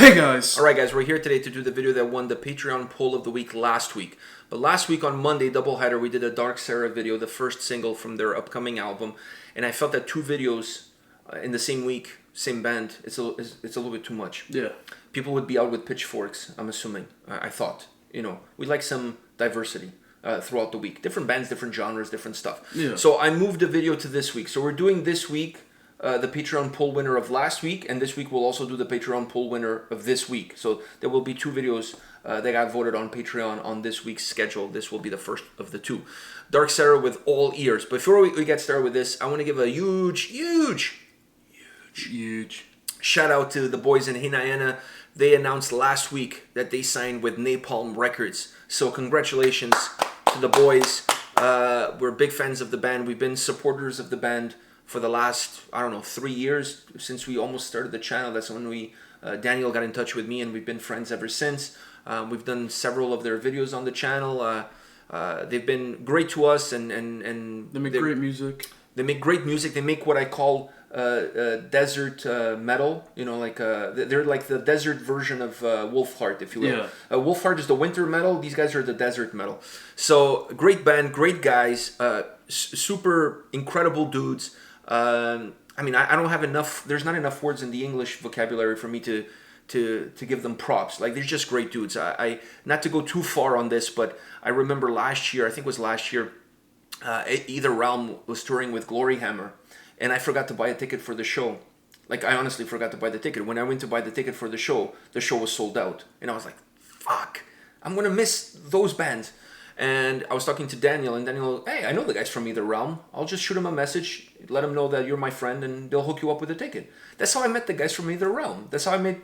Hey guys! Alright guys, we're here today to do the video that won the Patreon poll of the week last week. But last week on Monday, Doubleheader, we did a Dark Sarah video, the first single from their upcoming album. And I felt that two videos in the same week, same band, it's a little bit too much. Yeah. People would be out with pitchforks, I'm assuming. I thought. You know, we'd like some diversity throughout the week. Different bands, different genres, different stuff. Yeah. So I moved the video to this week. So we're doing this week the Patreon poll winner of last week, and this week we'll also do the Patreon poll winner of this week. So there will be two videos that got voted on Patreon on this week's schedule. This will be the first of the two. Dark Sarah with all ears. But before we get started with this, I want to give a huge shout out to the boys in Hinayana. They announced last week that they signed with Napalm Records. So congratulations to the boys. We're big fans of the band. We've been supporters of the band for the last, 3 years, since we almost started the channel. That's when Daniel got in touch with me, and we've been friends ever since. We've done several of their videos on the channel. They've been great to us, and They make great music. They make great music. They make what I call desert metal. You know, like they're like the desert version of Wolfheart, if you will. Yeah. Wolfheart is the winter metal. These guys are the desert metal. So great band, great guys, super incredible dudes. I don't have enough. There's not enough words in the English vocabulary for me to give them props. Like, they're just great dudes. I not to go too far on this, but I remember last year. I think it was last year. Either Realm was touring with Gloryhammer, and I forgot to buy a ticket for the show. Like, I honestly forgot to buy the ticket. When I went to buy the ticket for the show was sold out, and I was like, "Fuck, I'm gonna miss those bands." And I was talking to Daniel, and Daniel, hey, I know the guys from Either Realm. I'll just shoot them a message, let them know that you're my friend, and they'll hook you up with a ticket. That's how I met the guys from Either Realm. That's how I met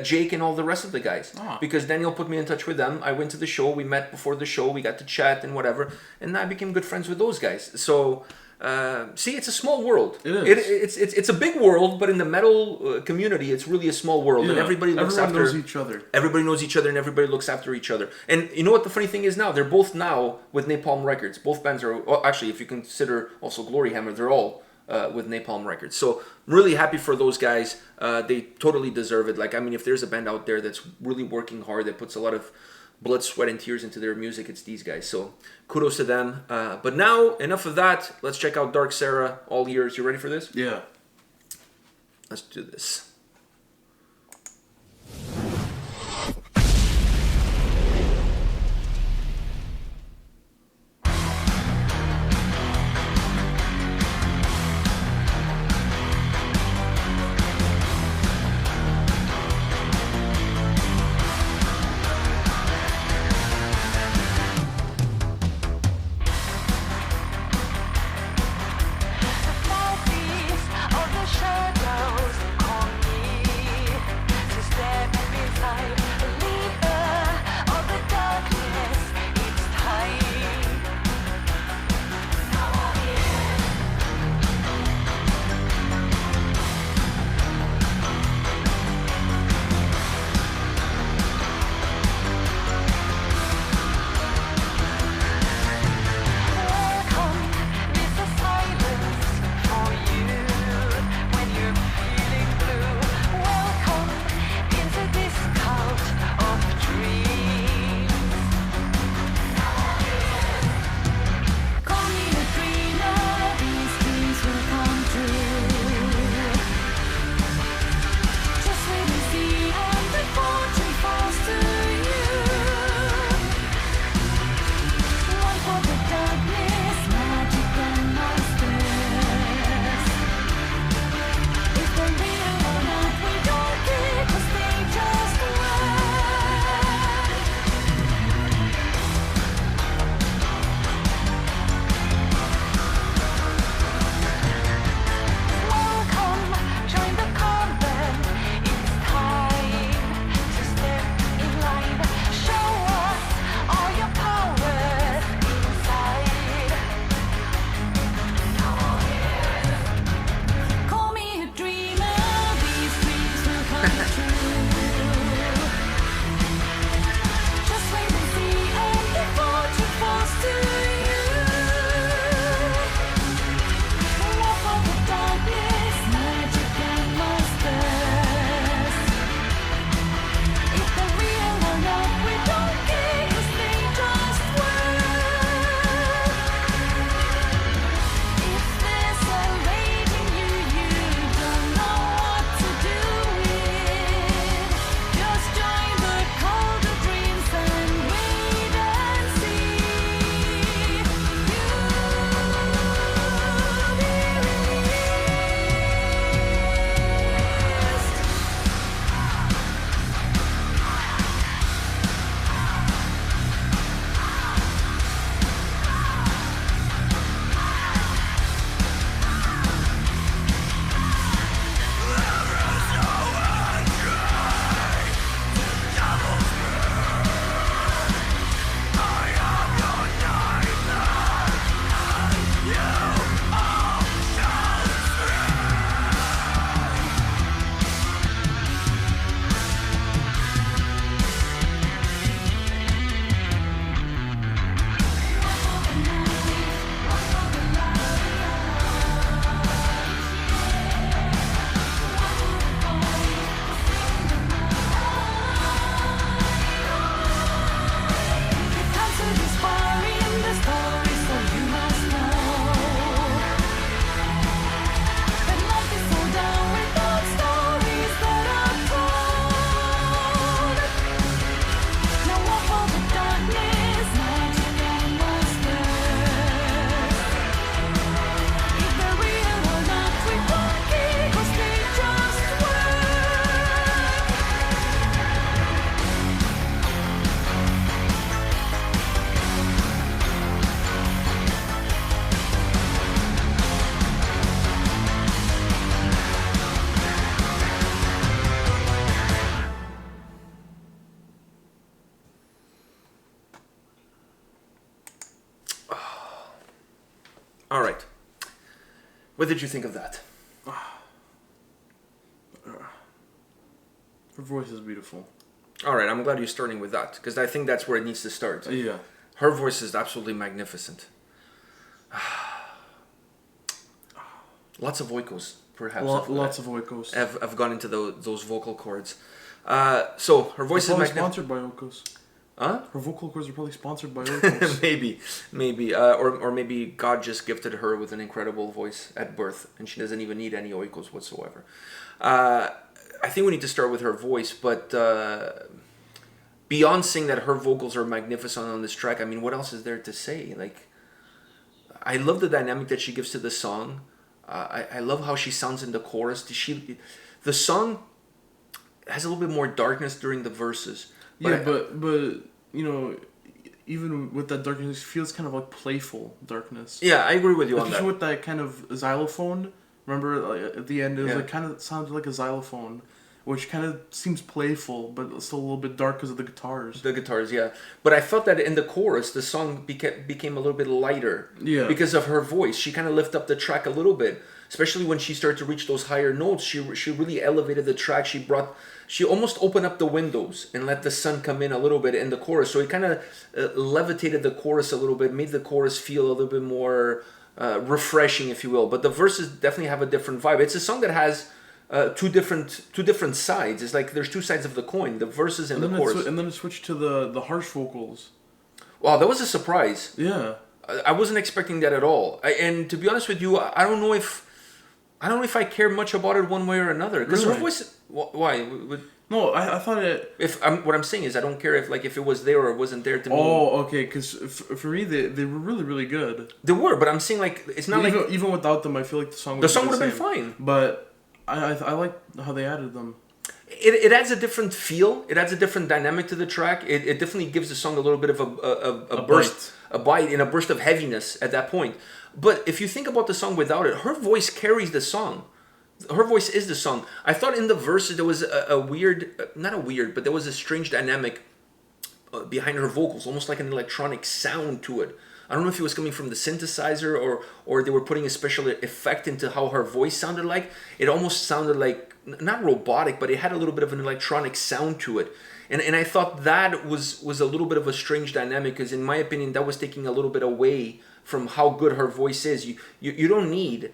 Jake and all the rest of the guys. Ah. Because Daniel put me in touch with them. I went to the show. We met before the show. We got to chat and whatever. And I became good friends with those guys. So, see, it's a small world. It is. It's a big world, but in the metal community, it's really a small world. And everybody looks Everyone after... knows each other. Everybody knows each other, and everybody looks after each other. And you know what the funny thing is now? They're both now with Napalm Records. Both bands are... Well, actually, if you consider also Gloryhammer, they're all with Napalm Records. So I'm really happy for those guys. They totally deserve it. Like, I mean, if there's a band out there that's really working hard, that puts a lot of blood, sweat, and tears into their music, it's these guys. So kudos to them. But now, enough of that. Let's check out Dark Sarah, All Years. You ready for this? Yeah. Let's do this. Shadows call me All right. What did you think of that? Her voice is beautiful. All right, I'm glad you're starting with that, because I think that's where it needs to start. Yeah. Her voice is absolutely magnificent. Lots of oikos, perhaps. Lots of oikos. Have gone into those vocal cords. So her voice is sponsored by Oikos. Huh? Her vocal cords are probably sponsored by Oikos. maybe, or maybe God just gifted her with an incredible voice at birth, and she doesn't even need any Oikos whatsoever. I think we need to start with her voice, but beyond saying that her vocals are magnificent on this track, I mean, what else is there to say? Like, I love the dynamic that she gives to the song. I love how she sounds in the chorus. The song has a little bit more darkness during the verses. But you know, even with that darkness, it feels kind of like playful darkness. Yeah, I agree with you on that. Especially with that kind of xylophone. Remember, like, at the end, it was like kind of sounded like a xylophone, which kind of seems playful, but still a little bit dark because of the guitars. The guitars, yeah. But I felt that in the chorus, the song became a little bit lighter. Yeah. Because of her voice. She kind of lifted up the track a little bit. Especially when she started to reach those higher notes. She really elevated the track. She almost opened up the windows and let the sun come in a little bit in the chorus. So it kind of levitated the chorus a little bit, made the chorus feel a little bit more refreshing, if you will. But the verses definitely have a different vibe. It's a song that has two different sides. It's like there's two sides of the coin: the verses and the chorus. And then it switched to the harsh vocals. Wow, that was a surprise. Yeah, I wasn't expecting that at all. And to be honest with you, I don't know if I care much about it one way or another. Because her voice, why? No, I thought it. What I'm saying is, I don't care if it was there or it wasn't there to me. Oh, okay. Because for me, they were really, really good. They were, but I'm saying like it's not like even without them, I feel like the song would have been fine. But I like how they added them. It adds a different feel. It adds a different dynamic to the track. It definitely gives the song a little bit of a burst, a bite, and a burst of heaviness at that point. But if you think about the song without it, her voice carries the song. Her voice is the song. I thought in the verses there was but there was a strange dynamic behind her vocals, almost like an electronic sound to it. I don't know if it was coming from the synthesizer or they were putting a special effect into how her voice sounded like. It almost sounded like, not robotic, but it had a little bit of an electronic sound to it. And I thought that was a little bit of a strange dynamic, because in my opinion, that was taking a little bit away from how good her voice is. You don't need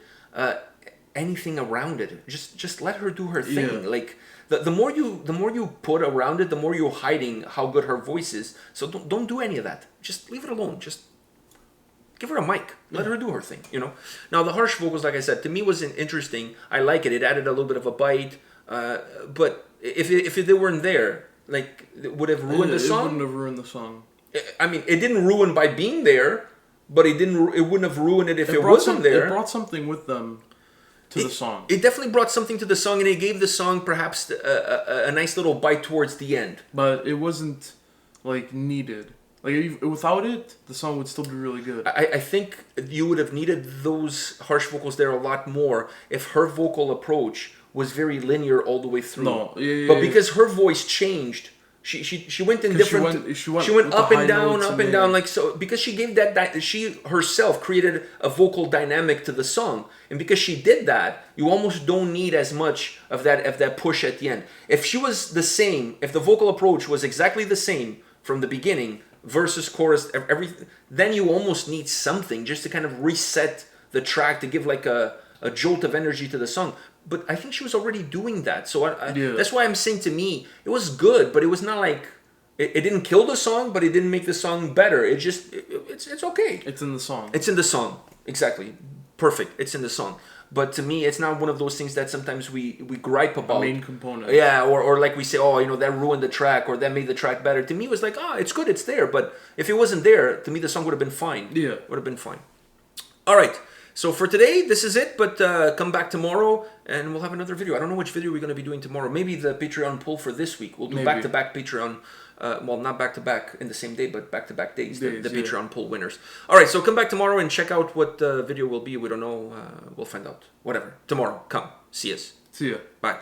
anything around it. Just let her do her thing. Yeah. Like the more you put around it, the more you're hiding how good her voice is. So don't do any of that. Just leave it alone. Just give her a mic. Let her do her thing, you know? Now, the harsh vocals, like I said, to me was interesting. I like it. It added a little bit of a bite. But if they weren't there, like, it would have ruined the song. It wouldn't have ruined the song. I mean, it didn't ruin by being there, but it wouldn't have ruined it if it wasn't there. It brought something with them to the song. It definitely brought something to the song, and it gave the song perhaps a nice little bite towards the end. But it wasn't, like, needed. Like, without it, the song would still be really good. I think you would have needed those harsh vocals there a lot more if her vocal approach was very linear all the way through. No, but because her voice changed, she went in different. She went up and down, like so. Because she gave that she herself created a vocal dynamic to the song, and because she did that, you almost don't need as much of that push at the end. If she was the same, if the vocal approach was exactly the same from the beginning, versus chorus, everything, then you almost need something just to kind of reset the track to give like a jolt of energy to the song. But I think she was already doing that, so that's why I'm saying, to me, it was good, but it was not like it didn't kill the song, but it didn't make the song better. It just it's okay. It's in the song. It's in the song, exactly, perfect. It's in the song. But to me, it's not one of those things that sometimes we gripe about. A main component. Yeah, or like we say, oh, you know, that ruined the track, or that made the track better. To me, it was like, oh, it's good, it's there. But if it wasn't there, to me, the song would have been fine. Yeah. Would have been fine. All right. So for today, this is it. But come back tomorrow, and we'll have another video. I don't know which video we're going to be doing tomorrow. Maybe the Patreon poll for this week. We'll do back-to-back Patreon. Well, not back-to-back in the same day, but back-to-back days. The Patreon poll winners. All right, so come back tomorrow and check out what the video will be. We don't know. We'll find out. Whatever. Tomorrow. Come. See us. See ya. Bye.